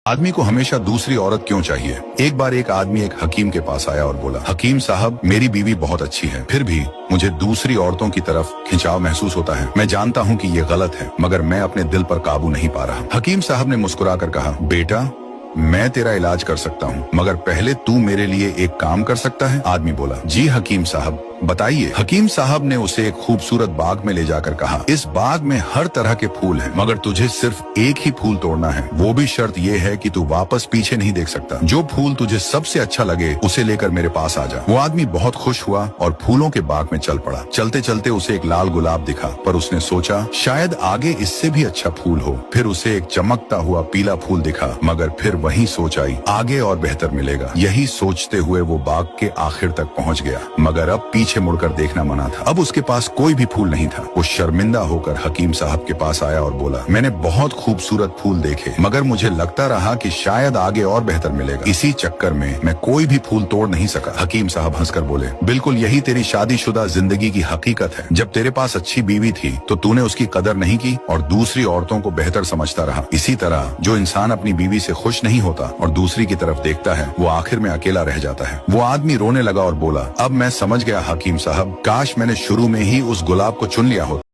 आदमी को हमेशा दूसरी औरत क्यों चाहिए? एक बार एक आदमी एक हकीम के पास आया और बोला, हकीम साहब, मेरी बीवी बहुत अच्छी है, फिर भी मुझे दूसरी औरतों की तरफ खिंचाव महसूस होता है। मैं जानता हूँ कि ये गलत है, मगर मैं अपने दिल पर काबू नहीं पा रहा। हकीम साहब ने मुस्कुराकर कहा, बेटा, मैं तेरा इलाज कर सकता हूँ, मगर पहले तू मेरे लिए एक काम कर सकता है? आदमी बोला, जी हकीम साहब, बताइए। हकीम साहब ने उसे एक खूबसूरत बाग में ले जाकर कहा, इस बाग में हर तरह के फूल हैं, मगर तुझे सिर्फ एक ही फूल तोड़ना है। वो भी शर्त ये है कि तू वापस पीछे नहीं देख सकता। जो फूल तुझे सबसे अच्छा लगे उसे लेकर मेरे पास आ जा। वो आदमी बहुत खुश हुआ और फूलों के बाग में चल पड़ा। चलते चलते उसे एक लाल गुलाब दिखा, पर उसने सोचा शायद आगे इससे भी अच्छा फूल हो। फिर उसे एक चमकता हुआ पीला फूल दिखा, मगर फिर वही सोच आई, आगे और बेहतर मिलेगा। यही सोचते हुए वो बाग के आखिर तक पहुँच गया, मगर अब पीछे मुड़कर देखना मना था। अब उसके पास कोई भी फूल नहीं था। वो शर्मिंदा होकर हकीम साहब के पास आया और बोला, मैंने बहुत खूबसूरत फूल देखे, मगर मुझे लगता रहा कि शायद आगे और बेहतर मिलेगा। इसी चक्कर में मैं कोई भी फूल तोड़ नहीं सका। हकीम साहब हंसकर बोले, बिल्कुल यही तेरी शादीशुदा जिंदगी की हकीकत है। जब तेरे पास अच्छी बीवी थी तो तूने उसकी कदर नहीं की और दूसरी औरतों को बेहतर समझता रहा। इसी तरह जो इंसान अपनी बीवी से खुश नहीं होता और दूसरी की तरफ देखता है, वो आखिर में अकेला रह जाता है। वो आदमी रोने लगा और बोला, अब मैं समझ गया हकीम साहब, काश मैंने शुरू में ही उस गुलाब को चुन लिया होता।